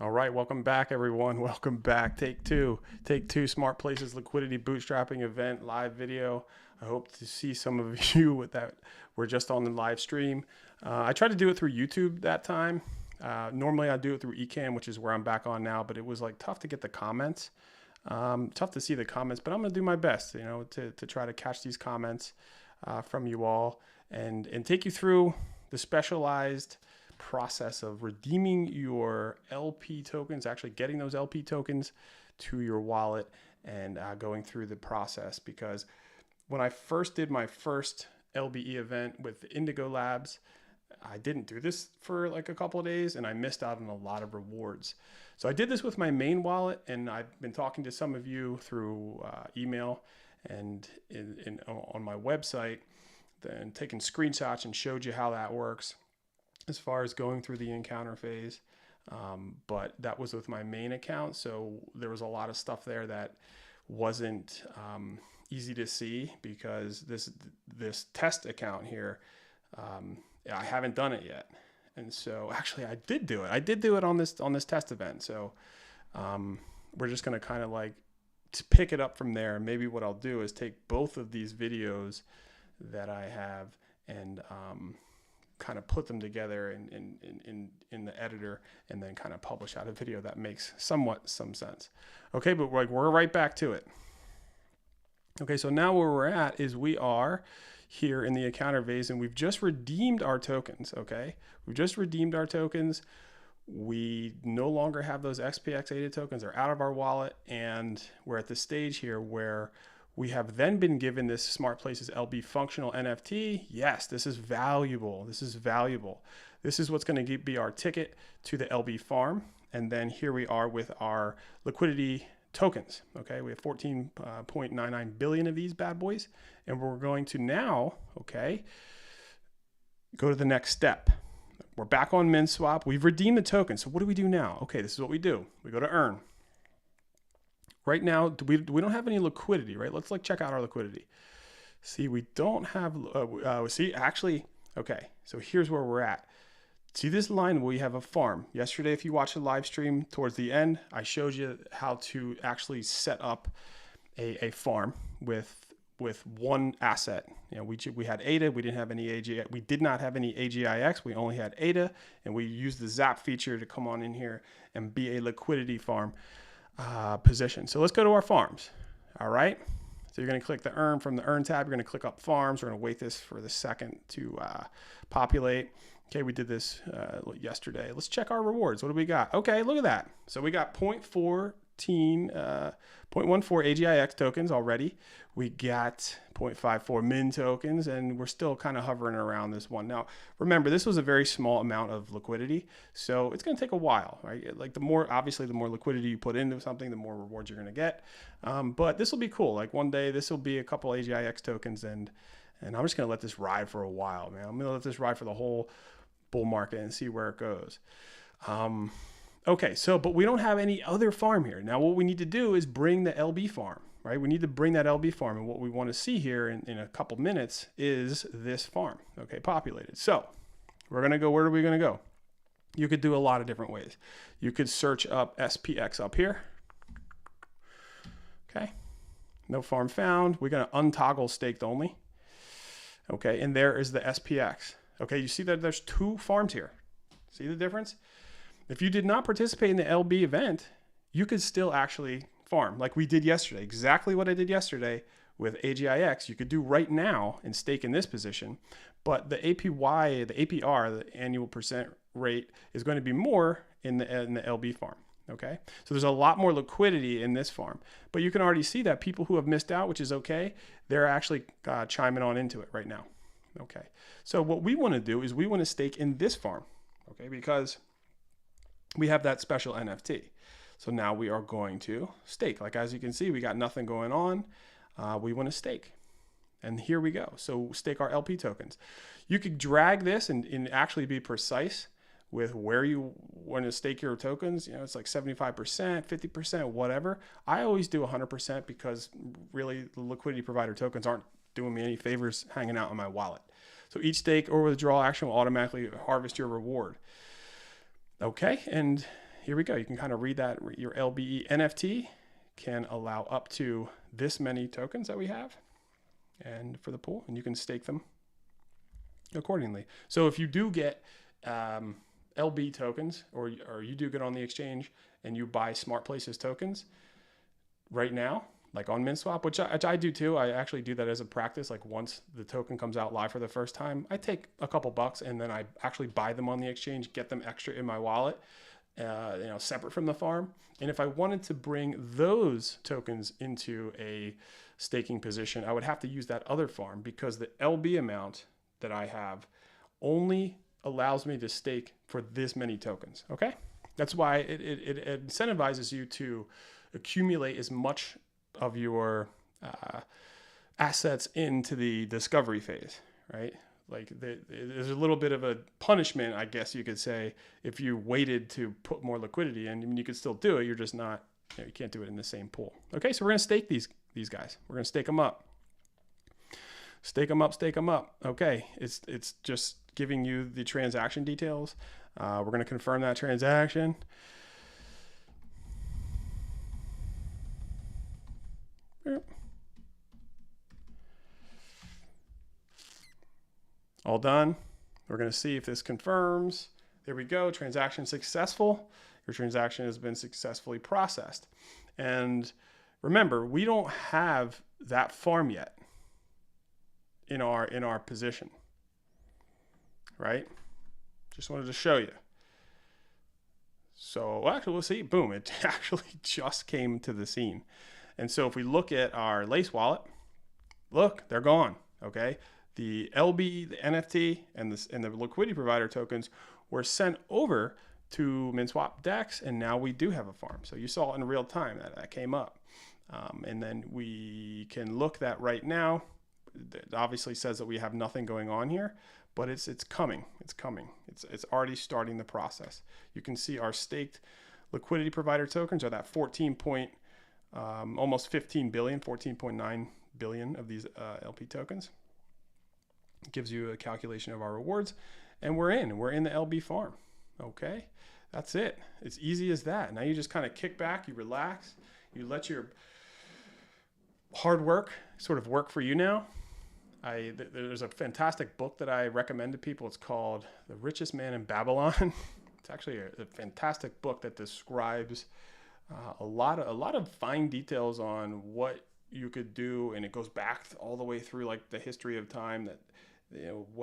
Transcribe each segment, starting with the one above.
All right, welcome back, everyone. Welcome back. Take two Smart Places Liquidity Bootstrapping event live video. I hope to see some of you with that. We're just on the live stream. I tried to do it through YouTube that time. Normally I do it through Ecamm, which is where I'm back on now, but it was like tough to get the comments. Tough to see the comments, but I'm gonna do my best, to try to catch these comments from you all and take you through the specialized process of redeeming your LP tokens, actually getting those LP tokens to your wallet and going through the process. Because when I first did my first LBE event with Indigo Labs, I didn't do this for like a couple of days and I missed out on a lot of rewards. So I did this with my main wallet, and I've been talking to some of you through email and on my website, then taking screenshots and showed you how that works as far as going through the encounter phase. But that was with my main account. So there was a lot of stuff there that wasn't easy to see because this test account here, I haven't done it yet. And so actually I did do it. I did do it on this test event. So we're just going to kind of like to pick it up from there. Maybe what I'll do is take both of these videos that I have and kind of put them together in the editor and then kind of publish out a video that makes some sense. Okay, but we're right back to it. Okay, so now where we're at is we are here in the encounter phase and we've just redeemed our tokens. Okay, we've just redeemed our tokens. We no longer have those XPX ADA tokens. They're out of our wallet, and we're at the stage here where we have then been given this Smart Places LB functional NFT. Yes, this is valuable. This is valuable. This is what's going to be our ticket to the LB farm. And then here we are with our liquidity tokens. Okay, we have 14.99 billion of these bad boys. And we're going to now, okay, go to the next step. We're back on MinSwap. We've redeemed the token. So what do we do now? Okay, this is what we do. We go to earn. Right now, we don't have any liquidity, right? Let's check out our liquidity. See, we don't have, actually, okay. So here's where we're at. See this line where we have a farm. Yesterday, if you watched the live stream towards the end, I showed you how to actually set up a farm with one asset. We had ADA, we didn't have any AGI, we did not have any AGIX, we only had ADA, and we used the Zap feature to come on in here and be a liquidity farm position. So let's go to our farms. All right. So you're going to click the earn from the earn tab. You're going to click up farms. We're going to wait this for the second to populate. Okay. We did this yesterday. Let's check our rewards. What do we got? Okay. Look at that. So we got 0.14 AGIX tokens already. We got 0.54 min tokens, and we're still kind of hovering around this one. Now, remember, this was a very small amount of liquidity, so it's going to take a while, right? Like the more liquidity you put into something, the more rewards you're going to get. But this will be cool. Like one day, this will be a couple AGIX tokens, and I'm just going to let this ride for a while, man. I'm going to let this ride for the whole bull market and see where it goes. Okay, so, but we don't have any other farm here. Now, what we need to do is bring the LB farm, right? We need to bring that LB farm. And what we want to see here in a couple minutes is this farm, okay, populated. So we're going to go, where are we going to go? You could do a lot of different ways. You could search up SPX up here. Okay, no farm found. We're going to untoggle staked only. Okay, and there is the SPX. Okay, you see that there's two farms here. See the difference? If you did not participate in the LB event, you could still actually farm like we did yesterday. Exactly what I did yesterday with AGIX, you could do right now and stake in this position. But the APY, the APR, the annual percent rate, is going to be more in the LB farm. Okay, so there's a lot more liquidity in this farm. But you can already see that people who have missed out, which is okay, they're actually chiming on into it right now. Okay, so what we want to do is we want to stake in this farm. Okay, because we have that special NFT. So now we are going to stake. Like, as you can see, we got nothing going on. We want to stake. And here we go. So stake our LP tokens. You could drag this and actually be precise with where you want to stake your tokens. It's like 75%, 50%, whatever. I always do 100% because really the liquidity provider tokens aren't doing me any favors hanging out in my wallet. So each stake or withdrawal action will automatically harvest your reward. Okay, and here we go. You can kind of read that. Your LBE NFT can allow up to this many tokens that we have and for the pool, and you can stake them accordingly. So if you do get LB tokens, or you do get on the exchange and you buy Smart Places tokens right now, like on MintSwap, which I do too. I actually do that as a practice. Like once the token comes out live for the first time, I take a couple bucks and then I actually buy them on the exchange, get them extra in my wallet, separate from the farm. And if I wanted to bring those tokens into a staking position, I would have to use that other farm, because the LB amount that I have only allows me to stake for this many tokens. Okay. That's why it incentivizes you to accumulate as much of your assets into the discovery phase, right? Like there's a little bit of a punishment, I guess you could say, if you waited to put more liquidity in. I mean, you could still do it. You're just not, you can't do it in the same pool. Okay, so we're gonna stake these guys. We're gonna stake them up. Stake them up, stake them up. Okay, it's just giving you the transaction details. We're gonna confirm that transaction. All done. We're going to see if this confirms. There we go. Transaction successful. Your transaction has been successfully processed. And remember, we don't have that farm yet in our position, right? Just wanted to show you. So actually, we'll see. Boom! It actually just came to the scene. And so if we look at our Lace wallet, look, they're gone. Okay. The LB, the NFT, and the Liquidity Provider tokens were sent over to MintSwap DEX, and now we do have a farm. So you saw it in real time that came up. And then we can look that right now. It obviously says that we have nothing going on here, but it's coming. It's coming. It's already starting the process. You can see our staked Liquidity Provider tokens are that almost 15 billion, 14.9 billion of these LP tokens. It gives you a calculation of our rewards, and we're in the LB farm. Okay, that's it. It's easy as that. Now you just kind of kick back, you relax, you let your hard work sort of work for you now. There's a fantastic book that I recommend to people. It's called The Richest Man in Babylon. It's actually a fantastic book that describes a lot of fine details on what you could do, and it goes back all the way through like the history of time, that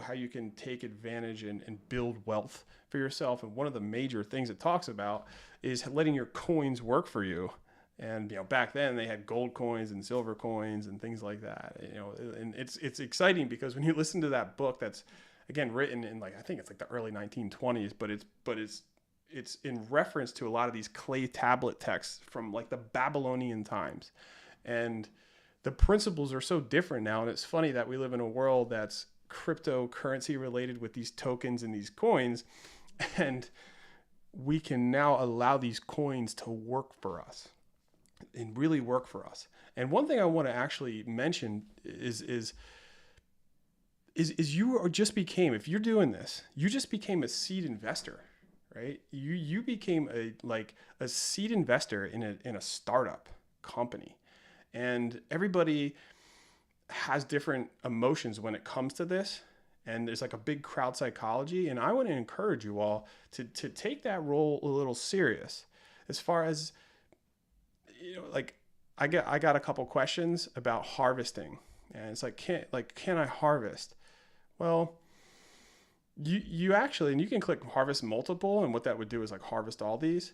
how you can take advantage and build wealth for yourself. And one of the major things it talks about is letting your coins work for you. And back then they had gold coins and silver coins and things like that. And it's exciting because when you listen to that book, that's again written in I think it's like the early 1920s, but it's in reference to a lot of these clay tablet texts from like the Babylonian times. And the principles are so different now. And it's funny that we live in a world that's cryptocurrency related with these tokens and these coins, and we can now allow these coins to work for us and really work for us. And one thing I want to actually mention is you just became, if you're doing this, you just became a seed investor, right? You became a seed investor in a startup company. And everybody has different emotions when it comes to this. And there's like a big crowd psychology. And I want to encourage you all to take that role a little serious. As far as, I got a couple questions about harvesting. And it's can I harvest? Well, you actually, and you can click harvest multiple. And what that would do is harvest all these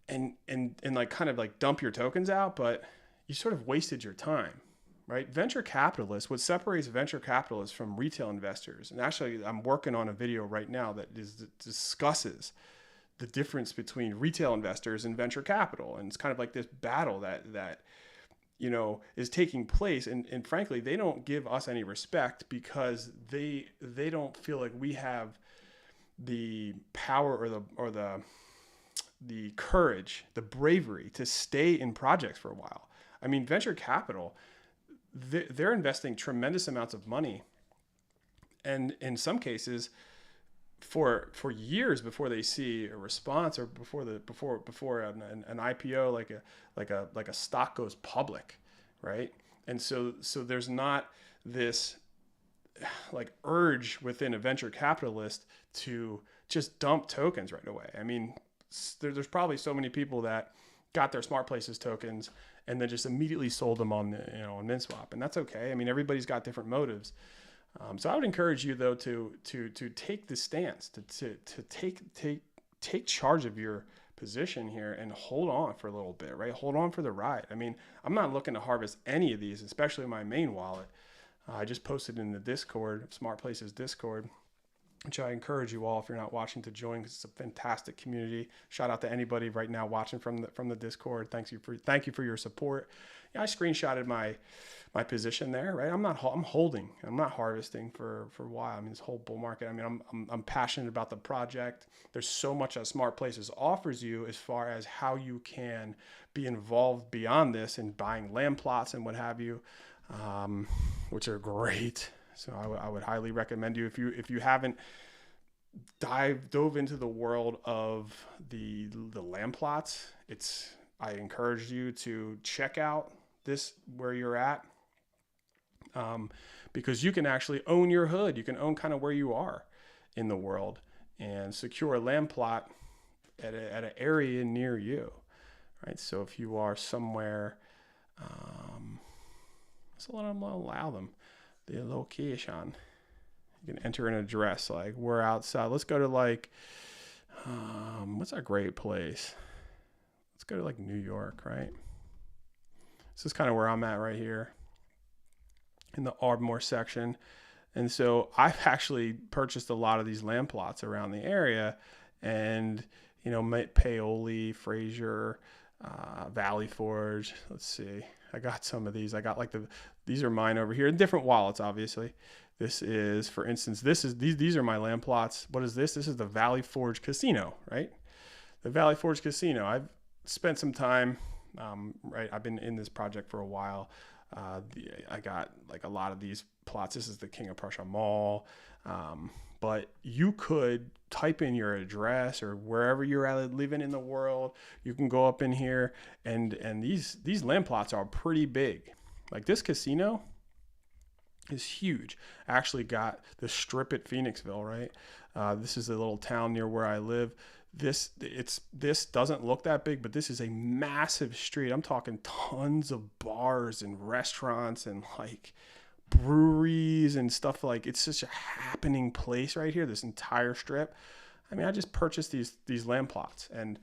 and kind of dump your tokens out. But you sort of wasted your time, right? Venture capitalists, what separates venture capitalists from retail investors, and actually I'm working on a video right now that discusses the difference between retail investors and venture capital. And it's kind of like this battle that is taking place. And frankly, they don't give us any respect because they don't feel like we have the power or the courage, the bravery to stay in projects for a while. I mean, venture capital, they're investing tremendous amounts of money, and in some cases for years before they see a response, or before an IPO, like a stock goes public, right? And so there's not this like urge within a venture capitalist to just dump tokens right away. I mean, there's probably so many people that got their Smart Places tokens and then just immediately sold them on on MinSwap, and that's okay. I mean, everybody's got different motives. So I would encourage you though to take the stance, to take charge of your position here and hold on for a little bit, right? Hold on for the ride. I mean, I'm not looking to harvest any of these, especially my main wallet. I just posted in the Discord, Smart Places Discord, which I encourage you all, if you're not watching, to join, because it's a fantastic community. Shout out to anybody right now watching from the Discord. Thank you for your support. Yeah, I screenshotted my position there, right? I'm holding. I'm not harvesting for a while. I mean, this whole bull market. I mean, I'm passionate about the project. There's so much that Smart Places offers you as far as how you can be involved beyond this in buying land plots and what have you, which are great. So I would highly recommend you, if you haven't dove into the world of the land plots, I encourage you to check out this where you're at, because you can actually own your hood. You can own kind of where you are in the world and secure a land plot at an area near you, right? So if you are somewhere, so let them allow them the location. You can enter an address, like we're outside. Let's go to like, what's a great place? Let's go to like New York, right? This is kind of where I'm at right here in the Ardmore section. And so I've actually purchased a lot of these land plots around the area, and, Paoli, Fraser, Valley Forge. Let's see. I got some of these. I got these are mine over here in different wallets, obviously. This is, for instance, these are my land plots. What is this? This is the Valley Forge Casino, right? The Valley Forge Casino. I've spent some time, right? I've been in this project for a while. I got like a lot of these plots. This is the King of Prussia Mall. But you could type in your address or wherever you're living in the world. You can go up in here, and these land plots are pretty big. Like this casino is huge. I actually got the strip at Phoenixville, right? This is a little town near where I live. This doesn't look that big, but this is a massive street. I'm talking tons of bars and restaurants and like breweries and stuff. Like, it's such a happening place right here, this entire strip. I mean, I just purchased these land plots, and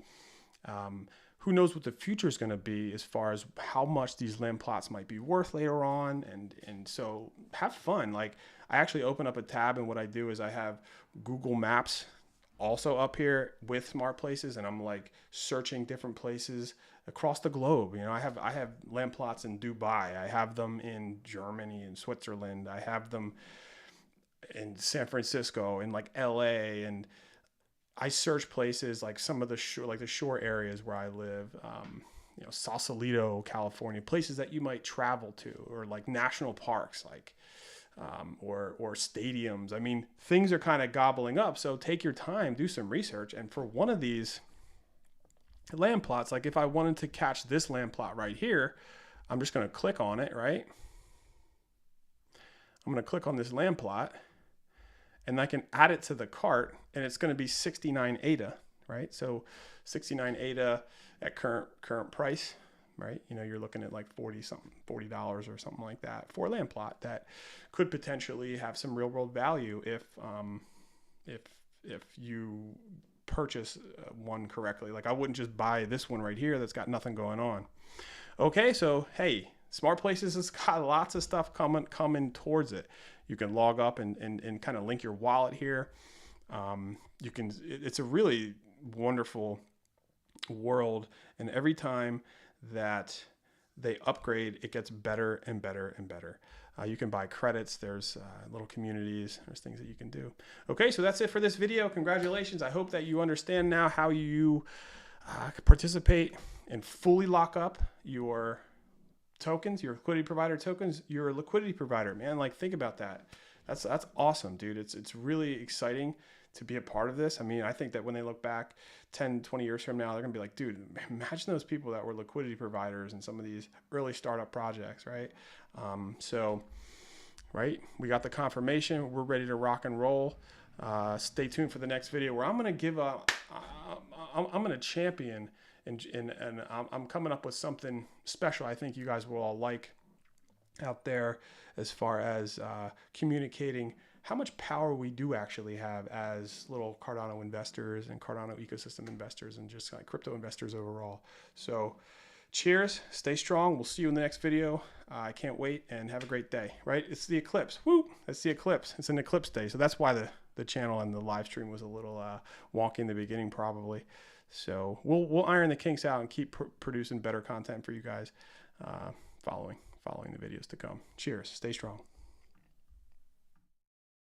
who knows what the future is going to be as far as how much these land plots might be worth later on. And so have fun. Like, I actually open up a tab, and what I do is I have Google Maps also up here with Smart Places, and I'm like searching different places across the globe. I have land plots in Dubai. I have them in Germany and Switzerland. I have them in San Francisco, in like LA, and I search places like some of the shore areas where I live, Sausalito, California, places that you might travel to, or like national parks, like, or stadiums. I mean, things are kind of gobbling up. So take your time, do some research. And for one of these land plots, like if I wanted to catch this land plot right here, I'm just going to click on it, right? I'm going to click on this land plot, and I can add it to the cart, and it's going to be 69 ADA, right? So 69 ADA at current price, right? You're looking at like $40 or something like that for a land plot that could potentially have some real world value if you purchase one correctly. Like, I wouldn't just buy this one right here that's got nothing going on. Okay, so hey, Smart Places has got lots of stuff coming towards it. You can log up and kind of link your wallet here. It's a really wonderful world, and every time that they upgrade, it gets better and better and better. You can buy credits. There's little communities. There's things that you can do. Okay, so that's it for this video. Congratulations. I hope that you understand now how you participate and fully lock up your tokens, your liquidity provider tokens. You're a liquidity provider, man. Like, think about that. That's awesome, dude. It's really exciting to be a part of this. I mean, I think that when they look back 10, 20 years from now, they're gonna be like, dude, imagine those people that were liquidity providers in some of these early startup projects, right? Right, we got the confirmation. We're ready to rock and roll. Stay tuned for the next video where I'm gonna give a, I'm gonna champion and I'm coming up with something special. I think you guys will all like out there as far as communicating how much power we do actually have as little Cardano investors and Cardano ecosystem investors and just like crypto investors overall. So cheers, stay strong. We'll see you in the next video. I can't wait, and have a great day, right? It's the eclipse. Woo! That's the eclipse. It's an eclipse day. So that's why the channel and the live stream was a little wonky in the beginning probably. So we'll iron the kinks out and keep producing better content for you guys following the videos to come. Cheers. Stay strong.